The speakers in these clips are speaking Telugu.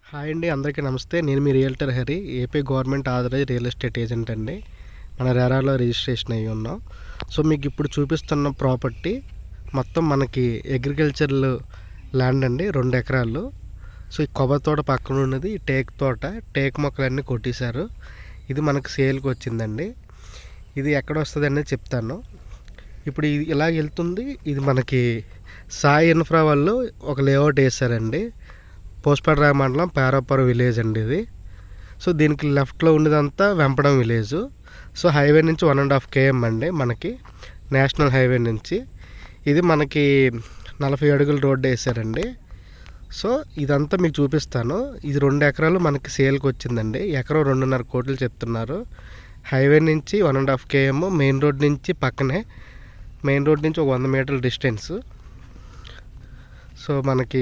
హాయ్ అండి, అందరికీ నమస్తే. నేను మీ realtor Hari, AP government authorised real estate agent అండి. మన రెరాలో రిజిస్ట్రేషన్ అయ్యి ఉన్నాం. సో మీకు ఇప్పుడు చూపిస్తున్న ప్రాపర్టీ మొత్తం మనకి అగ్రికల్చరల్ ల్యాండ్ అండి, 2 ఎకరాలు. సో ఈ కొబ్బరి తోట పక్కన ఉన్నది టేక్ తోట, టేక్ మొక్కలన్నీ కొట్టేశారు. ఇది మనకు సేల్కి వచ్చిందండి. ఇది ఎక్కడ వస్తుంది అనేది చెప్తాను. ఇప్పుడు ఇది ఇలా వెళ్తుంది. ఇది మనకి సాయి ఇన్ఫ్రా వాళ్ళు ఒక లేఅవుట్ వేసారండి. పోస్పర్రా మండలం పేరాపురం విలేజ్ అండి ఇది. సో దీనికి లెఫ్ట్లో ఉన్నదంతా వెంపడం విలేజ్. సో హైవే నుంచి 1.5 km అండి, మనకి నేషనల్ హైవే నుంచి. ఇది మనకి 40 అడుగుల రోడ్డు వేసారండి. సో ఇదంతా మీకు చూపిస్తాను. ఇది 2 ఎకరాలు మనకి సేల్కి వచ్చిందండి. ఎకరం 2.5 కోట్లు చెప్తున్నారు. హైవే నుంచి 1.5 km, మెయిన్ రోడ్ నుంచి పక్కనే, మెయిన్ రోడ్ నుంచి ఒక 100 మీటర్ల డిస్టెన్స్. సో మనకి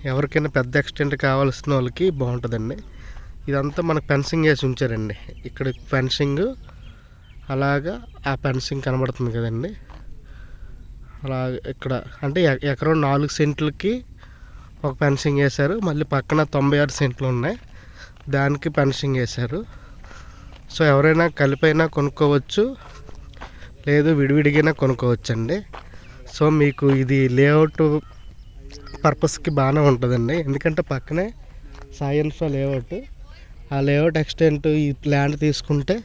ఎవరికైనా పెద్ద ఎక్స్టెంట్ కావాల్సిన వాళ్ళకి బాగుంటుందండి. ఇదంతా మనకు ఫెన్సింగ్ వేసి ఉంచారండి. ఇక్కడ ఫెన్సింగ్, అలాగా ఆ ఫెన్సింగ్ కనబడుతుంది కదండి. అలా ఇక్కడ అంటే ఎకరం 4 సెంట్లకి ఒక ఫెన్సింగ్ వేశారు. మళ్ళీ పక్కన 96 సెంట్లు ఉన్నాయి, దానికి ఫెన్సింగ్ వేశారు. సో ఎవరైనా కలిపైనా కొనుక్కోవచ్చు, లేదు విడివిడిగా కొనుక్కోవచ్చు అండి. సో మీకు ఇది లేఅవుట్ పర్పస్కి బాగానే ఉంటుందండి. ఎందుకంటే పక్కనే సైన్స్ లేఅవుట్, ఆ లేఅవుట్ ఎక్స్టెంట్ ఈ ల్యాండ్ తీసుకుంటే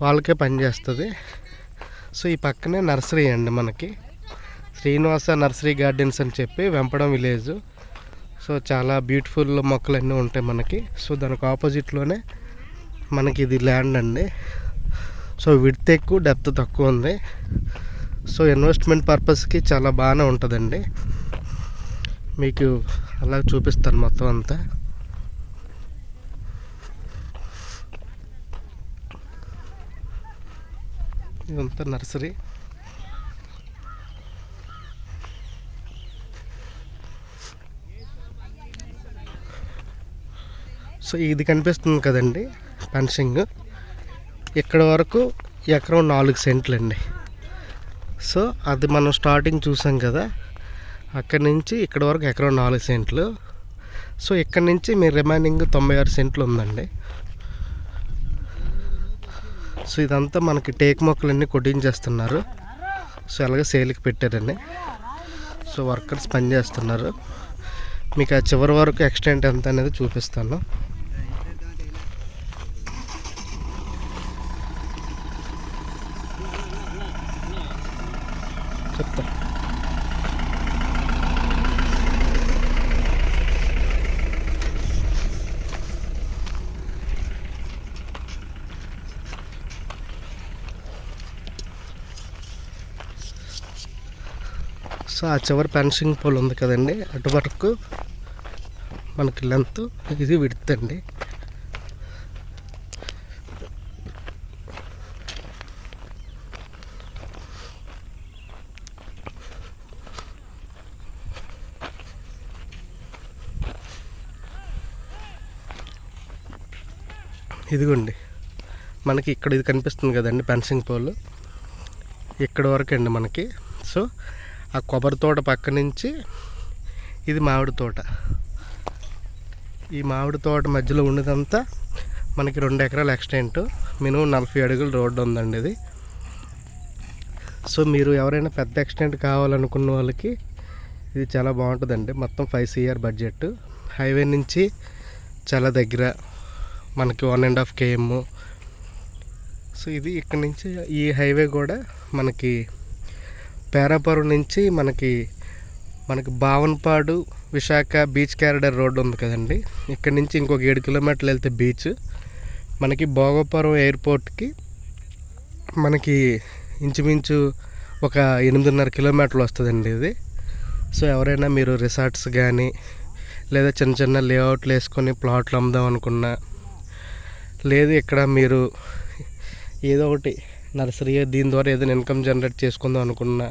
వాళ్ళకే పనిచేస్తుంది. సో ఈ పక్కనే నర్సరీ అండి, మనకి శ్రీనివాస నర్సరీ గార్డెన్స్ అని చెప్పి వెంపడం విలేజ్. సో చాలా బ్యూటిఫుల్ మొక్కలన్నీ ఉంటాయి మనకి. సో దానికి ఆపోజిట్లోనే మనకి ఇది ల్యాండ్ అండి. సో విడ్త్ ఎక్కువ, డెప్త్ తక్కువ ఉంది. సో ఇన్వెస్ట్మెంట్ పర్పస్కి చాలా బాగానే ఉంటుందండి. మీకు అలా చూపిస్తాను మొత్తం అంతా. ఇదంతా నర్సరీ. సో ఇది కనిపిస్తుంది కదండి ఫెన్సింగ్, ఇక్కడ వరకు ఎకరం 4 సెంట్లు అండి. సో అది మనం స్టార్టింగ్ చూసాం కదా, అక్కడి నుంచి ఇక్కడ వరకు ఎకరం 4 సెంట్లు. సో ఇక్కడ నుంచి మీరు రిమైనింగ్ 96 సెంట్లు ఉందండి. సో ఇదంతా మనకి టేక్ మొక్కలన్నీ కొట్టించేస్తున్నారు. సో అలాగే సేల్కి పెట్టారండి. సో వర్కర్స్ పనిచేస్తున్నారు. మీకు ఆ చివరి వరకు ఎక్స్టెంట్ ఎంత అనేది చూపిస్తాను. చెప్తా. సో ఆ చివరి ఫెన్సింగ్ పోల్ ఉంది కదండి, అటు వరకు మనకి లెంత్, ఇది విడ్త్ అండి. ఇదిగోండి మనకి ఇక్కడ ఇది కనిపిస్తుంది కదండి ఫెన్సింగ్ పోల్, ఇక్కడ వరకు అండి మనకి. సో ఆ కొబ్బరి తోట పక్క నుంచి ఇది మామిడి తోట. ఈ మామిడి తోట మధ్యలో ఉన్నదంతా మనకి 2 ఎకరాల ఎక్స్టెంట్, మినిమం 40 అడుగుల రోడ్డు ఉందండి ఇది. సో మీరు ఎవరైనా పెద్ద ఎక్స్టెంట్ కావాలనుకున్న వాళ్ళకి ఇది చాలా బాగుంటుందండి. మొత్తం 5 CR బడ్జెట్. హైవే నుంచి చాలా దగ్గర, మనకి 1.5 km. సో ఇది ఇక్కడ నుంచి ఈ హైవే కూడా మనకి పేరాపురం నుంచి మనకి భావన్పాడు విశాఖ బీచ్ క్యారిడర్ రోడ్డు ఉంది కదండి. ఇక్కడ నుంచి ఇంకొక 7 కిలోమీటర్లు వెళ్తే బీచ్. మనకి భోగపురం ఎయిర్పోర్ట్కి మనకి ఇంచుమించు ఒక 8.5 కిలోమీటర్లు వస్తుందండి ఇది. సో ఎవరైనా మీరు రిసార్ట్స్ కానీ లేదా చిన్న చిన్న లేఅవుట్లు వేసుకొని ప్లాట్లు అమ్ముదాం అనుకున్నా, లేదు ఇక్కడ మీరు ఏదో ఒకటి నర్సరీ దీని ద్వారా ఏదైనా ఇన్కమ్ జనరేట్ చేసుకుందాం అనుకున్నా,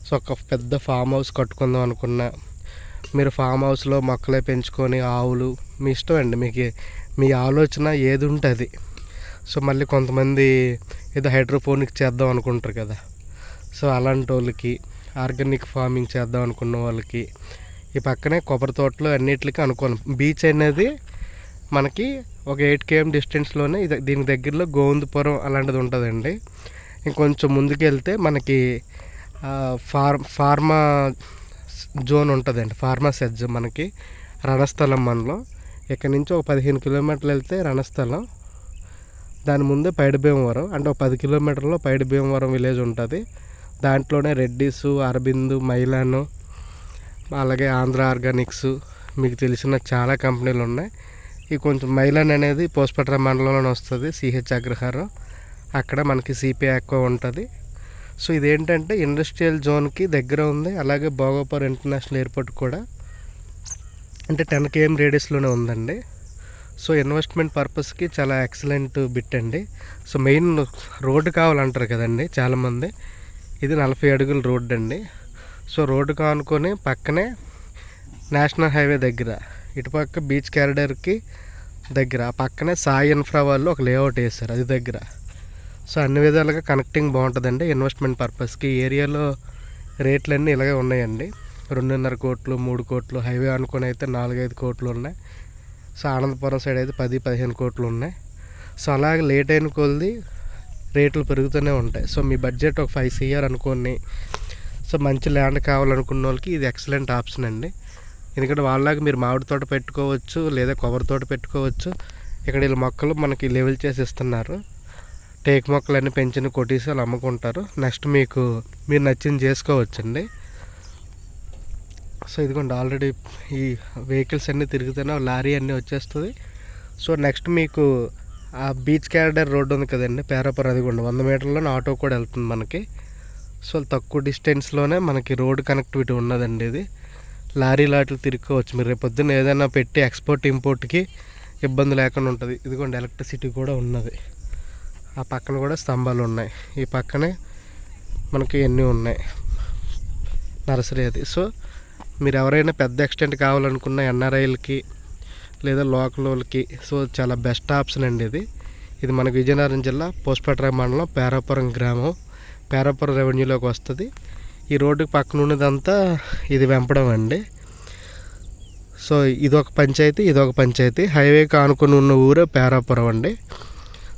సో ఒక పెద్ద ఫామ్ హౌస్ కట్టుకుందాం అనుకున్నా, మీరు ఫామ్ హౌస్లో మొక్కలే పెంచుకొని ఆవులు, మీ ఇష్టం అండి, మీకు మీ ఆలోచన ఏది ఉంటుంది. సో మళ్ళీ కొంతమంది ఏదో హైడ్రోపోనిక్ చేద్దాం అనుకుంటారు కదా, సో అలాంటి వాళ్ళకి, ఆర్గానిక్ ఫార్మింగ్ చేద్దాం అనుకున్న వాళ్ళకి ఈ పక్కనే కొబ్బరి తోటలు అన్నిటికీ అనుకూలం. బీచ్ అనేది మనకి ఒక 8 km డిస్టెన్స్లోనే దీని దగ్గరలో గోవిందపురం అలాంటిది ఉంటుందండి. ఇంకొంచెం ముందుకెళ్తే మనకి ఫార్మా జోన్ ఉంటుందండి, ఫార్మా సెజ్ మనకి రణస్థలం మనలో. ఇక్కడ నుంచి ఒక 15 కిలోమీటర్లు వెళ్తే రణస్థలం, దాని ముందే పైడిభీమవరం, అంటే ఒక 10 కిలోమీటర్లో పైడిభీమవరం విలేజ్ ఉంటుంది. దాంట్లోనే రెడ్డీసు, అరబిందు, మైలాను, అలాగే ఆంధ్ర ఆర్గానిక్స్, మీకు తెలిసిన చాలా కంపెనీలు ఉన్నాయి. ఈ కొంచెం మైలాన్ అనేది పోస్పట్ర మండలంలోనే వస్తుంది, సిహెచ్ అగ్రహారం. అక్కడ మనకి సిపి ఎక్కువ ఉంటుంది. సో ఇదేంటంటే ఇండస్ట్రియల్ జోన్కి దగ్గర ఉంది. అలాగే భోగాపురం ఇంటర్నేషనల్ ఎయిర్పోర్ట్ కూడా అంటే 10 km రేడియస్లోనే ఉందండి. సో ఇన్వెస్ట్మెంట్ పర్పస్కి చాలా ఎక్సలెంట్ బిట్ అండి. సో మెయిన్ రోడ్డు కావాలంటారు కదండి చాలామంది. ఇది 40 అడుగుల రోడ్డు అండి. సో రోడ్డు కానుకొని పక్కనే నేషనల్ హైవే దగ్గర, ఇటుపక్క బీచ్ క్యారిడర్కి దగ్గర, ఆ పక్కనే సాయి ఇన్ఫ్రా వాళ్ళు ఒక లేఅవుట్ వేస్తారు అది దగ్గర. సో అన్ని విధాలుగా కనెక్టింగ్ బాగుంటుందండి ఇన్వెస్ట్మెంట్ పర్పస్కి. ఏరియాలో రేట్లన్నీ ఇలాగే ఉన్నాయండి. 2.5 కోట్లు, 3 కోట్లు, హైవే అనుకుని అయితే 4-5 కోట్లు ఉన్నాయి. సో ఆనందపురం సైడ్ అయితే 10-15 కోట్లు ఉన్నాయి. సో అలాగే లేట్ అయిన కొద్ది రేట్లు పెరుగుతూనే ఉంటాయి. సో మీ బడ్జెట్ ఒక 5 CR అనుకోని, సో మంచి ల్యాండ్ కావాలనుకున్న వాళ్ళకి ఇది ఎక్సలెంట్ ఆప్షన్ అండి. ఎందుకంటే వాళ్ళకి మీరు మామిడి తోట పెట్టుకోవచ్చు, లేదా కొబ్బరి తోట పెట్టుకోవచ్చు. ఇక్కడ వీళ్ళ మొక్కలు మనకి లెవెల్ చేసి ఇస్తున్నారు. టేక్ మొక్కలన్నీ పెంచిన కొట్టేసి వాళ్ళు అమ్ముకుంటారు. నెక్స్ట్ మీరు నచ్చింది చేసుకోవచ్చండి. సో ఇదిగోండి ఆల్రెడీ ఈ వెహికల్స్ అన్నీ తిరుగుతూనే లారీ అన్నీ వచ్చేస్తుంది. సో నెక్స్ట్ మీకు ఆ బీచ్ క్యారిడర్ రోడ్డు ఉంది కదండి పేరాపురం, అదిగోండి 100 మీటర్లోనే ఆటో కూడా వెళ్తుంది మనకి. సో తక్కువ డిస్టెన్స్లోనే మనకి రోడ్ కనెక్టివిటీ ఉన్నదండి. ఇది లారీలు తిరుక్కోవచ్చు. మీరు రేపు పొద్దున్న ఏదైనా పెట్టి ఎక్స్పోర్ట్ ఇంపోర్ట్కి ఇబ్బంది లేకుండా ఉంటుంది. ఇదిగోండి ఎలక్ట్రిసిటీ కూడా ఉన్నది. ఆ పక్కన కూడా స్తంభాలు ఉన్నాయి. ఈ పక్కనే మనకి ఎన్ని ఉన్నాయి నర్సరీ అది. సో మీరు ఎవరైనా పెద్ద ఎక్స్టెంట్ కావాలనుకున్న ఎన్ఆర్ఐలకి లేదా లోకల్ వాళ్ళకి సో చాలా బెస్ట్ ఆప్షన్ అండి ఇది. ఇది మనకు విజయనగరం జిల్లా పోస్పట్ర మండలం పేరాపురం గ్రామం, పేరాపురం రెవెన్యూలోకి వస్తుంది. ఈ రోడ్డుకి పక్కన ఉన్నదంతా ఇది వెంపడం అండి. సో ఇదొక పంచాయతీ, హైవేకి ఆనుకుని ఉన్న ఊరే పేరాపురం అండి.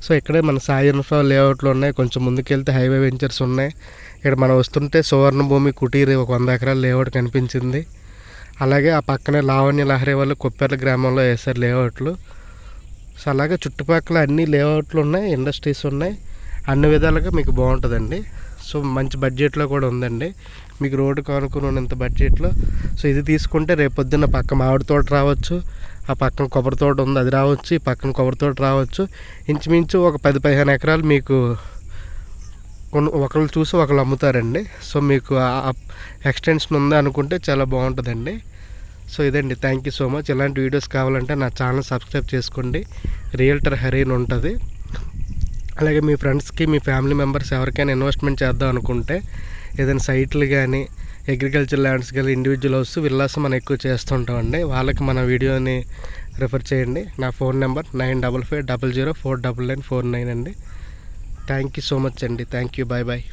సో ఇక్కడే మన సాయి ఇన్ఫ్రా లేఅవుట్లు ఉన్నాయి. కొంచెం ముందుకెళ్తే హైవే వెంచర్స్ ఉన్నాయి. ఇక్కడ మనం వస్తుంటే సువర్ణభూమి కుటీర్ ఒక 100 ఎకరాల లేఅవుట్ కనిపించింది. అలాగే ఆ పక్కనే లావణ్య లహరి వాళ్ళు కొప్పెర్ల గ్రామంలో వేశారు లేఅవుట్లు. సో అలాగే చుట్టుపక్కల అన్ని లేఅవుట్లు ఉన్నాయి, ఇండస్ట్రీస్ ఉన్నాయి. అన్ని విధాలుగా మీకు బాగుంటుందండి. సో మంచి బడ్జెట్లో కూడా ఉందండి. మీకు రోడ్డు కానుకొని ఉన్నంత బడ్జెట్లో. సో ఇది తీసుకుంటే రేపు పొద్దున్న పక్క మామిడి తోట రావచ్చు, ఆ పక్కన కొబ్బరి తోట ఉంది అది రావచ్చు, ఈ పక్కన కొబ్బరి తోట రావచ్చు. ఇంచుమించు ఒక 10-15 ఎకరాలు మీకు ఒకళ్ళు చూసి ఒకళ్ళు అమ్ముతారండి. సో మీకు ఎక్స్టెన్షన్ ఉంది అనుకుంటే చాలా బాగుంటుందండి. సో ఇదండి, థ్యాంక్ యూ సో మచ్. ఇలాంటి వీడియోస్ కావాలంటే నా ఛానల్ సబ్స్క్రైబ్ చేసుకోండి. రియల్టర్ హరి అని ఉంటుంది. అలాగే మీ ఫ్రెండ్స్కి, మీ ఫ్యామిలీ మెంబర్స్ ఎవరికైనా ఇన్వెస్ట్మెంట్ చేద్దాం అనుకుంటే ఏదైనా సైట్లు కానీ, అగ్రికల్చర్ ల్యాండ్స్ కానీ, ఇండివిజువల్ హౌస్, విల్లాస్ మనం ఎక్కువ చేస్తుంటామండి. వాళ్ళకి మన వీడియోని రిఫర్ చేయండి. నా ఫోన్ నెంబర్ 9550049949 అండి. థ్యాంక్ యూ సో మచ్ అండి. Thank you. Bye bye.